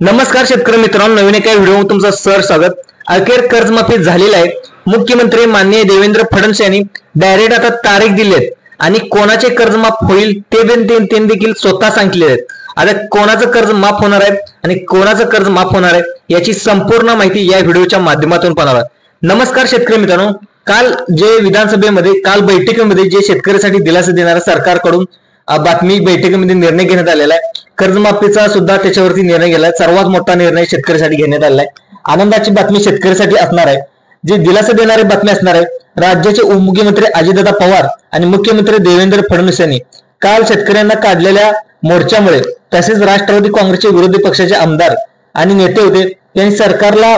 नमस्कार शेतकरी मित्रांनो, नवीन एका व्हिडिओमध्ये तुमचं सर स्वागत। अखेर कर्जमाफी झालेली आहे। मुख्यमंत्री माननीय देवेंद्र फडणवीस यांनी डायरेक्ट आता तारीख दिली आहे आणि कोणाचे कर्ज माफ होईल ते देखील स्वतः सांगितले आहेत। आता कोणाचं कर्ज माफ होणार आहे आणि कोणाचं कर्ज माफ होणार आहे याची संपूर्ण माहिती या व्हिडिओच्या माध्यमातून पाहणार आहोत। नमस्कार शेतकरी मित्रांनो, काल जे विधानसभेमध्ये बैठकीमध्ये जे शेतकऱ्यांसाठी दिलासा देणाऱ्या सरकारकडून बातमी बैठकीमध्ये निर्णय घेण्यात आलेला आहे। कर्जमाफीचा सुद्धा त्याच्यावरती निर्णय गेलाय। सर्वात मोठा निर्णय शेतकऱ्यांसाठी घेण्यात आलेला आहे। आनंदाची बातमी शेतकऱ्यांसाठी असणार आहे। जे दिलासा देणारी बातमी असणार आहे, राज्याचे उपमुख्यमंत्री अजितदादा पवार आणि मुख्यमंत्री देवेंद्र फडणवीस यांनी काल शेतकऱ्यांना काढलेल्या मोर्चामुळे तसेच राष्ट्रवादी काँग्रेसचे विरोधी पक्षाचे आमदार आणि नेते होते त्यांनी सरकारला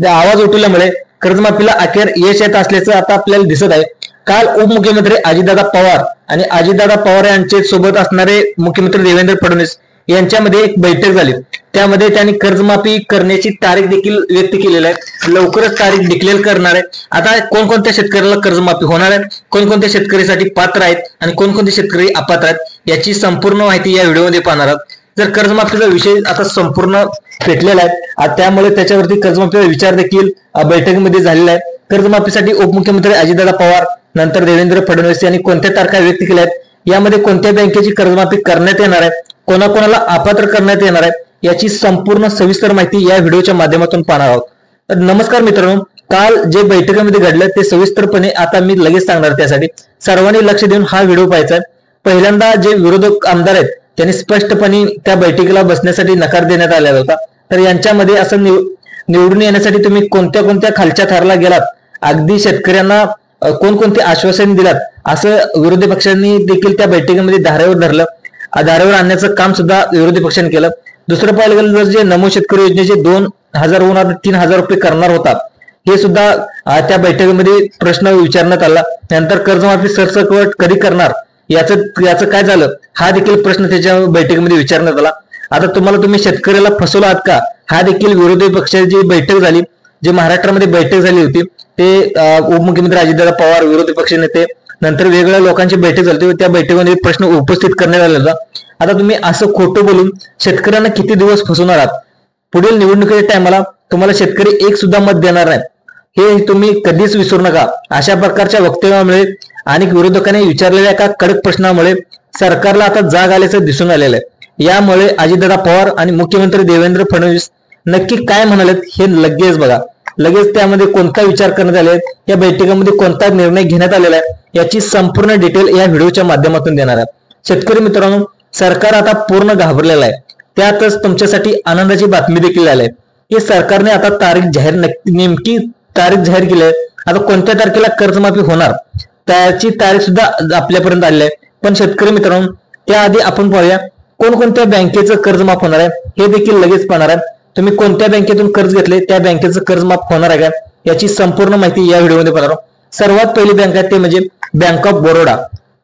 आवाज उठवल्यामुळे कर्जमाफीला अखेर यश येत असल्याचं आता आपल्याला दिसत आहे। काल उपमुख्यमंत्री अजितदादा पवार आणि अजितदादा पवार यांचे सोबत असणारे मुख्यमंत्री देवेंद्र फडणवीस यांच्यामध्ये एक बैठक झाली। त्यामध्ये त्यांनी कर्जमाफी करण्याची तारीख देखील व्यक्त केलेली आहे। लवकरच तारीख डिक्लेअर करणार आहे। आता कोणकोणत्या शेतकऱ्याला कर्जमाफी होणार आहे, कोणकोणत्या शेतकऱ्यासाठी पात्र आहेत आणि कोणकोणते शेतकरी अपात्र आहेत याची संपूर्ण माहिती या व्हिडिओमध्ये पाहणार आहोत। जर कर्जमाफीचा विषय आता संपूर्ण पेटलेला आहे, त्यामुळे त्याच्यावरती कर्जमाफीचा विचार देखील बैठकीमध्ये झालेला आहे। कर्जमाफीसाठी उपमुख्यमंत्री अजितदादा पवार नंतर देवेंद्र फडणवीस यांनी कोणत्या तारखा व्यक्त केल्या आहेत, यामध्ये कोणत्या बँकेची कर्जमाफी करण्यात येणार आहे, कोणाकोणाला अपात्र करण्यात येणार आहे याची संपूर्ण सविस्तर माहिती या व्हिडिओच्या माध्यमातून पाहणार आहोत। तर नमस्कार मित्रांनो, काल जे बैठकीमध्ये घडलं ते सविस्तरपणे आता मी लगेच सांगणार। त्यासाठी सर्वांनी लक्ष देऊन हा व्हिडिओ पाहायचा आहे। पहिल्यांदा जे विरोधक आमदार आहेत त्यांनी स्पष्टपणे त्या बैठकीला बसण्यासाठी नकार देण्यात आलेला होता। तर यांच्यामध्ये असं निवडून येण्यासाठी तुम्ही कोणत्या कोणत्या खालच्या थराला गेलात, अगदी शेतकऱ्यांना कोणकोणते आश्वासन दिलात, असं विरोधी पक्षांनी देखील त्या बैठकीमध्ये धारेवर धरलं। धारेवर आणण्याचं काम सुद्धा विरोधी पक्षांनी केलं। दुसरं पाहिलं गेलं तर जे नमो शेतकरी योजनेचे 2,000 होणार 3,000 रुपये करणार होता, हे सुद्धा त्या बैठकीमध्ये प्रश्न विचारण्यात आला। नंतर कर्जमाफी सरसकट कधी करणार याचं काय झालं हा देखील प्रश्न त्याच्या बैठकीमध्ये विचारण्यात आला। आता तुम्ही शेतकऱ्याला फसवलं आहात का, हा देखील विरोधी पक्षाची बैठक झाली। जे महाराष्ट्रामध्ये बैठक झाली होती ते उपमुख्यमंत्री अजितदादा पवार, विरोधी पक्ष नेते, नंतर वेगवेगळ्या लोकांची बैठक झाली होती। त्या बैठकीमध्ये प्रश्न उपस्थित करण्यात आला होता। आता तुम्ही असं खोटं बोलून शेतकऱ्यांना किती दिवस फसवणार आहात? पुढील निवडणुकीच्या टायमाला तुम्हाला शेतकरी एक सुद्धा मत देणार नाही, हे तुम्ही कधीच विसरू नका। अशा प्रकारच्या वक्तव्यामुळे आणि विरोधकांनी विचारलेल्या एका कडक प्रश्नामुळे सरकारला आता जाग आल्याचं दिसून आलेलं आहे। यामुळे अजितदादा पवार आणि मुख्यमंत्री देवेंद्र फडणवीस नक्की काय म्हणालेत हे लगेच बघा। लगेच त्यामध्ये कोणता विचार करण्यात आले, या बैठकीमध्ये कोणता निर्णय घेण्यात आलेला आहे याची संपूर्ण डिटेल या व्हिडिओच्या माध्यमातून देणार आहे। शेतकरी मित्रांनो, सरकार आता पूर्ण घाबरलेलं आहे। त्यातच तुमच्यासाठी आनंदाची बातमी देखील आली आहे की सरकारने आता नेमकी तारीख जाहीर केली आहे। आता कोणत्या तारखेला कर्जमाफी होणार त्याची तारीख सुद्धा आपल्यापर्यंत आलेली आहे। पण शेतकरी मित्रांनो, त्याआधी आपण पाहूया कोणकोणत्या बँकेचं कर्ज माफ होणार आहे हे देखील लगेच पाहणार आहे। तुम्ही कोणत्या बँकेतून कर्ज घेतले त्या बँकेचं कर्ज माफ होणार आहे का याची संपूर्ण माहिती या व्हिडिओमध्ये पाहणार आहोत। सर्वात पहिली बँक आहे ते म्हणजे बँक ऑफ बरोडा,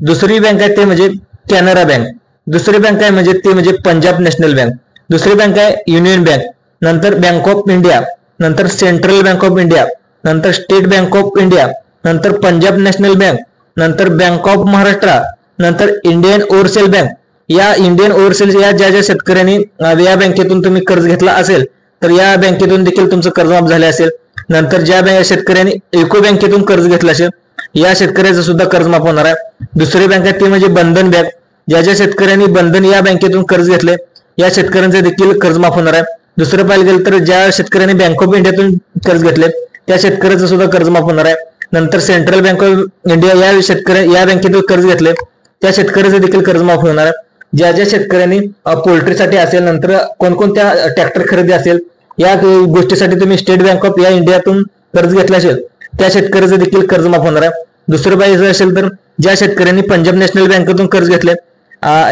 दुसरी बँक आहे ते म्हणजे कॅनरा बँक, दुसरी बँक आहे ते म्हणजे पंजाब नॅशनल बँक, दुसरी बँक आहे युनियन बँक, नंतर बँक ऑफ इंडिया, नंतर सेंट्रल बँक ऑफ इंडिया, नंतर स्टेट बँक ऑफ इंडिया, नंतर पंजाब नॅशनल बँक, नंतर बँक ऑफ महाराष्ट्र, नंतर इंडियन ओव्हरसीज बँक। या इंडियन ओव्हरसीज या ज्या शेतकऱ्यांनी या बँकेतून तुम्ही कर्ज घेतला असेल तर या बँकेतून देखील तुमचं कर्ज माफ झाले असेल। नंतर ज्या शेतकऱ्यांनी इको बँकेतून कर्ज घेतलं असेल या शेतकऱ्याचं सुद्धा कर्ज माफ होणार आहे। दुसरी बँक आहे ती म्हणजे बंधन बँक, ज्या शेतकऱ्यांनी बंधन या बँकेतून कर्ज घेतले या शेतकऱ्यांचं देखील कर्ज माफ होणार आहे। दुसरं पाहिलं गेलं तर ज्या शेतकऱ्यांनी बँक ऑफ इंडियातून कर्ज घेतले त्या शेतकऱ्याचं सुद्धा कर्ज माफ होणार आहे। नंतर सेंट्रल बँक ऑफ इंडिया या बँकेतून कर्ज घेतले त्या शेतकऱ्याचं देखील कर्ज माफ होणार आहे। ज्या शेतकऱ्यांनी पोल्ट्रीसाठी असेल, नंतर कोणकोणत्या ट्रॅक्टर खरेदी असेल या गोष्टीसाठी तुम्ही स्टेट बँक ऑफ इंडियातून कर्ज घेतलं असेल त्या शेतकऱ्याचं देखील कर्ज माफ होणार आहे। दुसरं पाहिजे असेल तर ज्या शेतकऱ्यांनी पंजाब नॅशनल बँकेतून कर्ज घेतले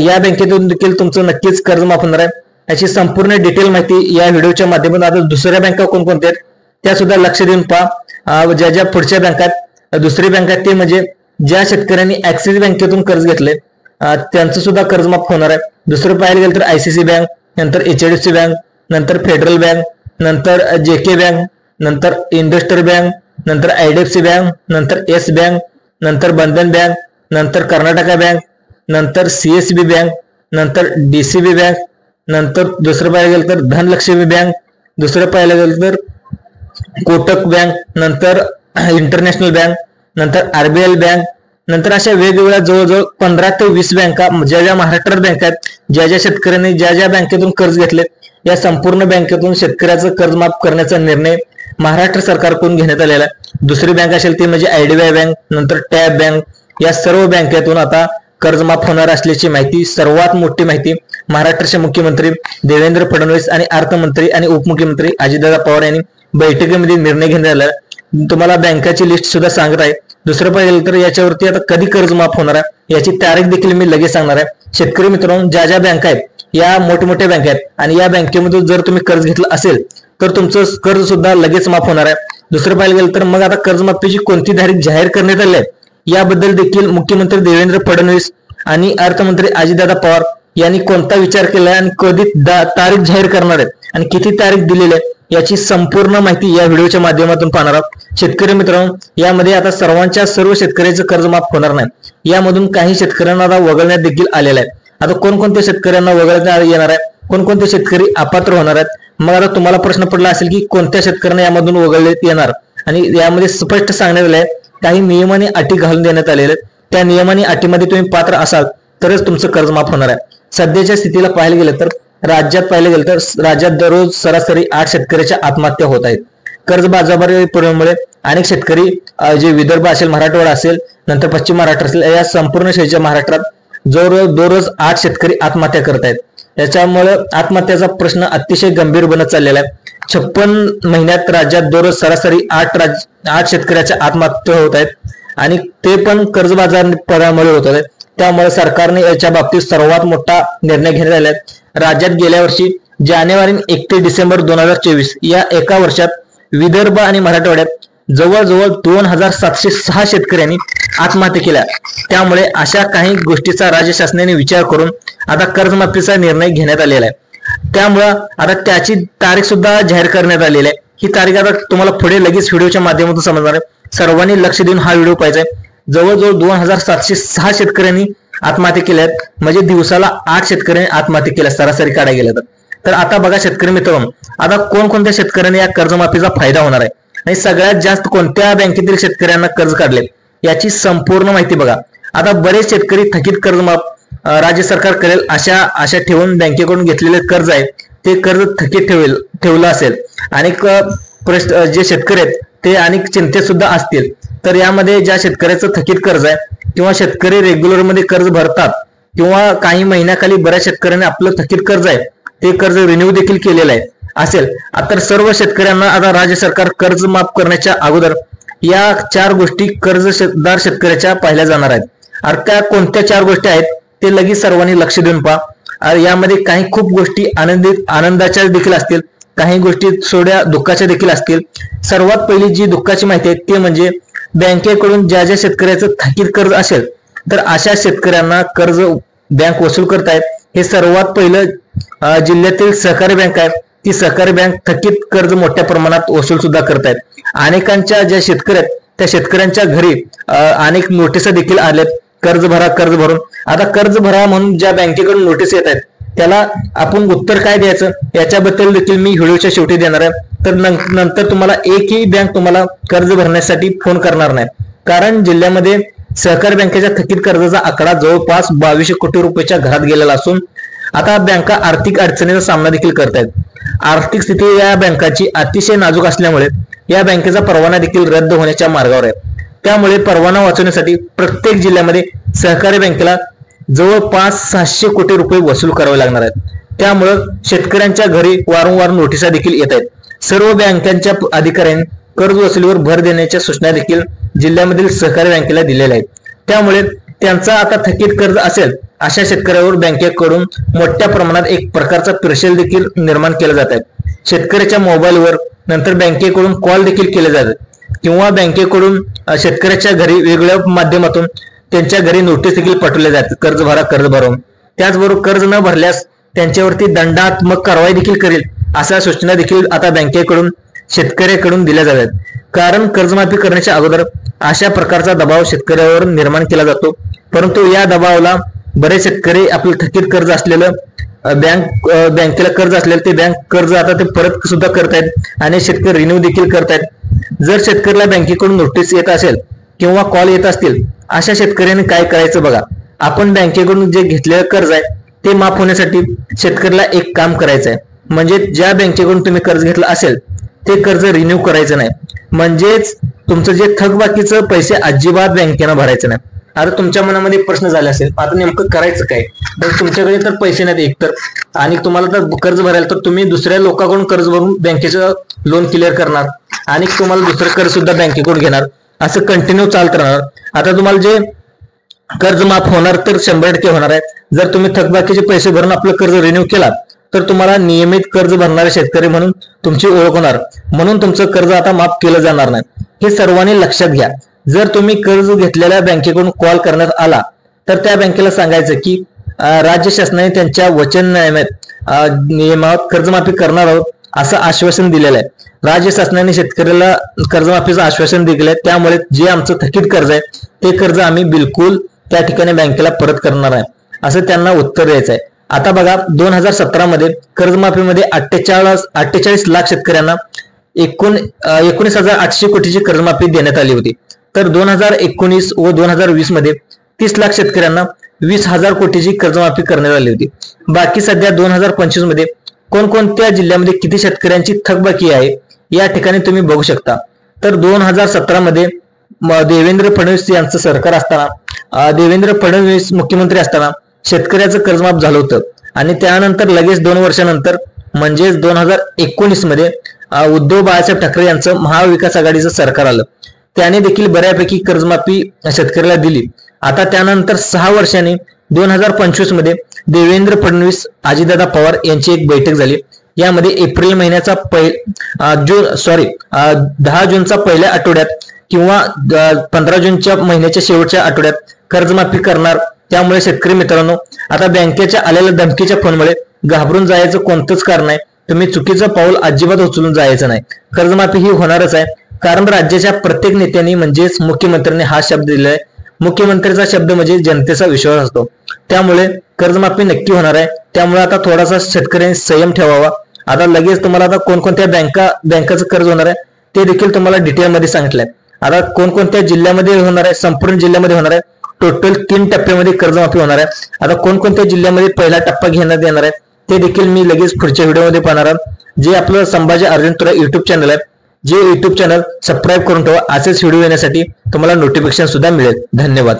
या बँकेतून देखील तुमचं नक्कीच कर्ज माफ होणार आहे। याची संपूर्ण डिटेल माहिती या व्हिडिओच्या माध्यमातून। आता दुसऱ्या बँका कोणकोणत्या आहेत त्या सुद्धा लक्ष देऊन पहा। ज्या पुढच्या बँका आहेत, दुसरी बँक आहे ते म्हणजे ज्या शेतकऱ्यांनी ऍक्सिस बँकेतून कर्ज घेतले त्यांचं सुद्धा कर्ज माफ होणार आहे। दुसरं पाहायला गेलं तर आयसीसी बँक, नंतर HDFC बँक, नंतर फेडरल बँक, नंतर JK बँक, नंतर इंडस्ट्रियल बँक, नंतर IDFC बँक, नंतर येस बँक, नंतर बंधन बँक, नंतर कर्नाटका बँक, नंतर CSB बँक, नंतर DCB बँक, नंतर दुसरं पाहायला गेलं तर धनलक्ष्मी बँक, दुसरं पाहायला गेलं तर कोटक बँक, नंतर इंटरनॅशनल बँक, नंतर आरबीएल बँक, नंतर अशा वेगवेगळ्या जवळजवळ 15 ते 20 बँका ज्या ज्या महाराष्ट्रात बँका आहेत, ज्या ज्या शेतकऱ्यांनी ज्या ज्या बँकेतून कर्ज घेतले, या संपूर्ण बँकेतून शेतकऱ्याचं कर्ज माफ करण्याचा निर्णय महाराष्ट्र सरकारकडून घेण्यात आलेला आहे. दुसरी बँक असेल ती म्हणजे आयडीबीआय बँक, नंतर टॅब बँक, या सर्व बँकेतून आता कर्ज माफ होणार असल्याची माहिती, सर्वात मोठी माहिती महाराष्ट्राचे मुख्यमंत्री देवेंद्र फडणवीस आणि अर्थमंत्री आणि उपमुख्यमंत्री अजितदादा पवार यांनी बैठकीमध्ये निर्णय घेण्यात आला. तुम्हाला बँकाची लिस्ट सुद्धा सांगत आहे. दुसरं पाहिलं तर याच्यावरती आता कधी कर्ज माफ होणार आहे याची तारीख देखील मी लगेच सांगणार आहे. शेतकरी मित्रांनो, ज्या ज्या बँका आहेत या मोठमोठ्या बँका आहेत आणि या बँकेमधून जर तुम्ही कर्ज घेतलं असेल तर तुमचं कर्ज सुद्धा लगेच माफ होणार आहे. दुसरं पाहिलं गेलं तर मग आता कर्जमाफीची कोणती तारीख जाहीर करण्यात आली आहे याबद्दल देखील मुख्यमंत्री देवेंद्र फडणवीस आणि अर्थमंत्री अजितदादा पवार यांनी कोणता विचार केलाय आणि कधी तारीख जाहीर करणार आहेत आणि किती तारीख दिलेली आहे याची संपूर्ण माहिती या व्हिडिओच्या माध्यमातून पाहणार आहोत. शेतकरी मित्रांनो, यामध्ये आता सर्व शेतकऱ्याचं कर्ज माफ होणार नाही. यामधून काही शेतकऱ्यांना आता वगळण्यात देखील आलेलं आहे. आता कोणकोणत्या शेतकऱ्यांना वगळण्यात येणार आहे, कोणकोणते शेतकरी अपात्र होणार आहेत. मग आता तुम्हाला प्रश्न पडला असेल की कोणत्या शेतकऱ्यांना यामधून वगळण्यात येणार, आणि यामध्ये स्पष्ट सांगण्यात आले आहे काही नियम आणि अटी घालून देण्यात आलेले आहेत. त्या नियम आणि अटीमध्ये तुम्ही पात्र असाल तरच तुमचं कर्ज माफ होणार आहे. सध्याच्या स्थितीला पाहायला गेलं तर राज्यात दररोज सरासरी 8 शेतकऱ्याच्या आत्महत्या होत आहेत. कर्जबाजारीमुळे अनेक शेतकरी जे विदर्भ असेल, मराठवाडा असेल, नंतर पश्चिम महाराष्ट्र असेल, या संपूर्ण महाराष्ट्रात दररोज 8 शेतकरी आत्महत्या करत आहेत. याच्यामुळे आत्महत्याचा प्रश्न अतिशय गंभीर बनत चाललेला आहे. 56 महिन्यात राज्यात दररोज सरासरी 8 शेतकऱ्याच्या आत्महत्या होत आहेत आणि ते पण कर्जबाजारीपणामुळे होत आहेत. त्यामुळे सरकारने याच्या बाबतीत सर्वात मोठा निर्णय घेण्यात आला आहे. राज्यात गेल्या वर्षी जानेवारी 1 ते डिसेंबर 2024 या एका वर्षात विदर्भ आणि मराठवाड्यात जवळजवळ 2706 शेतकऱ्यांनी आत्महत्या केल्या. त्यामुळे अशा काही गोष्टीचा राज्य शासनाने विचार करून आता कर्जमाफीचा निर्णय घेण्यात आलेला आहे. त्यामुळं आता त्याची तारीख सुद्धा जाहीर करण्यात आलेली आहे. ही तारीख आता तुम्हाला पुढे लगेच व्हिडिओच्या माध्यमातून समजणार आहे. सर्वांनी लक्ष देऊन हा व्हिडिओ पाहायचा आहे. जवळजवळ 2706 शेतकऱ्यांनी आत्महत्या केल्यात, म्हणजे दिवसाला 8 शेतकऱ्यांनी आत्महत्या केल्या सरासरी काढायला गेलं तर. आता बघा शेतकरी मित्रांनो, आता कोणकोणत्या शेतकऱ्यांना या कर्जमाफीचा फायदा होणार आहे आणि सगळ्यात जास्त कोणत्या बँकेतील शेतकऱ्यांना कर्ज काढले याची संपूर्ण माहिती बघा. आता बरेच शेतकरी थकीत कर्जमाफ राज्य सरकार करेल अशा ठेवून बँकेकडून घेतलेले कर्ज आहे ते कर्ज थकीत ठेवलं असेल. अनेक जे शेतकरी आहेत ते अनेक चिंतेत सुद्धा असतील. तर यामध्ये ज्या शेतकऱ्याचं थकीत कर्ज आहे किंवा शेतकरी रेग्युलर मध्ये कर्ज भरतात किंवा काही महिन्याखाली बऱ्याच शेतकऱ्यांनी आपलं थकीत कर्ज आहे ते कर्ज रिन्यू देखील केलेलं आहे असेल, तर सर्व शेतकऱ्यांना आता राज्य सरकार कर्ज माफ करण्याच्या अगोदर या 4 गोष्टी कर्जदार शेतकऱ्याच्या पाहिल्या जाणार आहेत. अर्थात त्या कोणत्या 4 गोष्टी आहेत ते लगेच सर्वांनी लक्ष देऊन पहा. यामध्ये काही खूप गोष्टी आनंदाच्या देखील असतील, काही गोष्टी थोड्या दुःखाच्या देखील असतील. सर्वात पहिली जी दुःखाची माहिती आहे ते म्हणजे बँकेकडून ज्या ज्या शेतकऱ्याचं थकीत कर्ज असेल तर अशा शेतकऱ्यांना कर्ज बँक वसूल करतायत. हे सर्वात पहिलं जिल्ह्यातील सहकारी बँक आहे, ती सहकारी बँक थकीत कर्ज मोठ्या प्रमाणात वसूल सुद्धा करतायत. अनेकांच्या ज्या शेतकरी आहेत त्या शेतकऱ्यांच्या घरी अनेक नोटिसा देखील आल्यात, कर्ज भरून. आता कर्ज भरा म्हणून ज्या बँकेकडून नोटीस येत आहेत त्याला आपण उत्तर काय द्यायचं याच्याबद्दल देखील मी व्हिडिओच्या शेवटी देणार आहे. तर नंतर तुम्हाला एकही बँक तुम्हाला कर्ज भरण्यासाठी फोन करणार नाही, कारण जिल्ह्यामध्ये सहकारी बँकेच्या थकीत कर्जाचा आकडा जवळपास 2200 कोटी रुपयाच्या घरात गेलेला असून आता बँका आर्थिक अडचणीचा सामना देखील करतायत. आर्थिक स्थिती या बँकाची अतिशय नाजूक असल्यामुळे या बँकेचा परवाना देखील रद्द होण्याच्या मार्गावर आहे. त्यामुळे परवाना वाचवण्यासाठी प्रत्येक जिल्ह्यामध्ये सहकारी बँकेला जवळपास 700 कोटी रुपये वसूल करावे लागणार आहेत. त्यामुळं शेतकऱ्यांच्या घरी वारंवार नोटिसा देखील येत आहेत. सर्व बँकांच्या अधिकाऱ्यांनी कर्ज वसुलीवर भर देण्याच्या सूचना देखील जिल्ह्यामधील सहकारी बँकेला दिलेल्या आहेत. त्यामुळे त्यांचा आता थकीत कर्ज असेल अशा शेतकऱ्यावर बँकेकडून मोठ्या प्रमाणात एक प्रकारचा प्रेशर देखील निर्माण केला जात आहे. शेतकऱ्याच्या मोबाईलवर नंतर बँकेकडून कॉल देखील केले जातात किंवा बँकेकडून शेतकऱ्याच्या घरी वेगळ्या माध्यमातून त्यांच्या घरी नोटीस देखील पाठवल्या जातात, कर्ज भरून. त्याचबरोबर कर्ज न भरल्यास त्यांच्यावरती दंडात्मक कारवाई देखील करेल अशा सूचना देखील आता बँकेकडून शेतकऱ्याकडून दिल्या जातात. कारण कर्जमाफी करण्याच्या अगोदर अशा प्रकारचा दबाव शेतकऱ्यावर निर्माण केला जातो, परंतु या दबावाला बरेच शेतकरी आपलं थकीत कर्ज असलेलं बँकेला कर्ज असलेलं ते बँक कर्ज आता ते परत सुद्धा करतायत आणि शेतकरी रिन्यू देखील करतायत। जर शेतकऱ्याला बँकेकडून नोटीस येत असेल किंवा कॉल येत असतील, अशा शेतकऱ्यांनी काय करायचं बघा, आपण बँकेकडून जे घेतलेलं कर्ज आहे ते माफ होण्यासाठी शेतकऱ्याला एक काम करायचं आहे, म्हणजे ज्या बँकेकडून तुम्ही कर्ज घेतलं असेल ते कर्ज रिन्यू करायचं नाही, म्हणजेच तुमचं जे थकबाकीचं पैसे अजिबात बँकेनं भरायचं नाही। आता तुमच्या मनामध्ये प्रश्न झाले असेल, आता नेमकं करायचं काय? तर तुमच्याकडे तर पैसे नाहीत एकतर, आणि तुम्हाला तर कर्ज भरायला तर तुम्ही दुसऱ्या लोकांकडून कर्ज भरून बँकेचं लोन क्लिअर करणार आणि तुम्हाला दुसरं कर्ज सुद्धा बँकेकडून घेणार, असं कंटिन्यू चालत राहणार। आता तुम्हाला जे कर्ज माफ होणार तर 100% होणार आहे। जर तुम्ही थकबाकीचे पैसे भरून आपलं कर्ज रिन्यू केला तर तुम्हाला नियमित कर्ज भरणारे शेतकरी म्हणून तुमची ओळख होणार, म्हणून तुमचं कर्ज आता माफ केलं जाणार नाही। हे सर्वांनी लक्षात घ्या। जर तुम्ही कर्ज घेतलेल्या बँकेकडून कॉल करण्यात आला तर त्या बँकेला सांगायचं की राज्य शासनाने त्यांच्या नियमात कर्जमाफी करणार आहोत असं आश्वासन दिलेलं आहे। राज्य शासनाने शेतकऱ्याला कर्जमाफीचं आश्वासन दिलेलं आहे, त्यामुळे जे आमचं थकीत कर्ज आहे ते कर्ज आम्ही बिलकुल त्या ठिकाणी बँकेला परत करणार आहे असं त्यांना उत्तर द्यायचं आहे। आता बघा 2017 मध्ये कर्जमाफीमध्ये 48 लाख शेतकऱ्यांना 19,800 कोटीची कर्जमाफी देण्यात आली होती, तर 2019 व 2020 मध्ये 30 लाख शेतकऱ्यांना 20,000 कोटीची कर्जमाफी करण्यात आली होती। बाकी सध्या 2025 मध्ये कोणकोणत्या जिल्ह्यामध्ये किती शेतकऱ्यांची थकबाकी आहे या ठिकाणी तुम्ही बघू शकता। तर 2017 मध्ये देवेंद्र फडणवीस यांचं सरकार असताना, देवेंद्र फडणवीस मुख्यमंत्री असताना शेतकऱ्याचं कर्जमाफ झालं होतं, आणि त्यानंतर लगेच 2 वर्षानंतर म्हणजेच 2019 मध्ये उद्धव बाळासाहेब ठाकरे यांचं महाविकास आघाडीचं सरकार आलं, त्याने देखील बऱ्यापैकी कर्जमाफी शेतकऱ्याला दिली। आता त्यानंतर 6 वर्षांनी 2025 मध्ये देवेंद्र फडणवीस अजितदादा पवार यांची एक बैठक झाली। यामध्ये एप्रिल महिन्याचा 10 जूनचा पहिल्या आठवड्यात किंवा 15 जूनच्या महिन्याच्या शेवटच्या आठवड्यात कर्जमाफी करणार। त्यामुळे शेतकरी मित्रांनो, आता बँकेच्या आलेल्या धमकीच्या फोनमुळे घाबरून जायचं कोणतंच कारण नाही। तुम्ही चुकीचं पाऊल अजिबात उचलून जायचं नाही। कर्जमाफी ही होणारच आहे, कारण राज्याच्या प्रत्येक नेत्यांनी म्हणजेच मुख्यमंत्र्यांनी हा शब्द दिलाय। मुख्यमंत्र्यांचा शब्द म्हणजे जनतेचा विश्वास असतो, त्यामुळे कर्जमाफी नक्की होणार आहे। त्यामुळे आता थोडासा शेतकऱ्यांनी संयम ठेवावा। आता लगेच तुम्हाला आता कोणकोणत्या बँकाचं कर्ज होणार आहे ते देखील तुम्हाला डिटेलमध्ये सांगितलंय। आता कोणकोणत्या जिल्ह्यामध्ये होणार आहे, संपूर्ण जिल्ह्यामध्ये होणार आहे। टोटल 3 टप्प्यामध्ये कर्जमाफी होणार आहे। आता कोणकोणत्या जिल्ह्यामध्ये पहिला टप्पा घेण्यात येणार आहे ते देखील मी लगेच पुढच्या व्हिडिओमध्ये पाहणार आहे। जे आपलं संभाजी अर्जुन तुरा युट्यूब चॅनल आहे, जे युट्यूब चॅनल सबस्क्राईब करून ठेवा, असेच व्हिडिओ येण्यासाठी तुम्हाला नोटिफिकेशन सुद्धा मिळेल। धन्यवाद।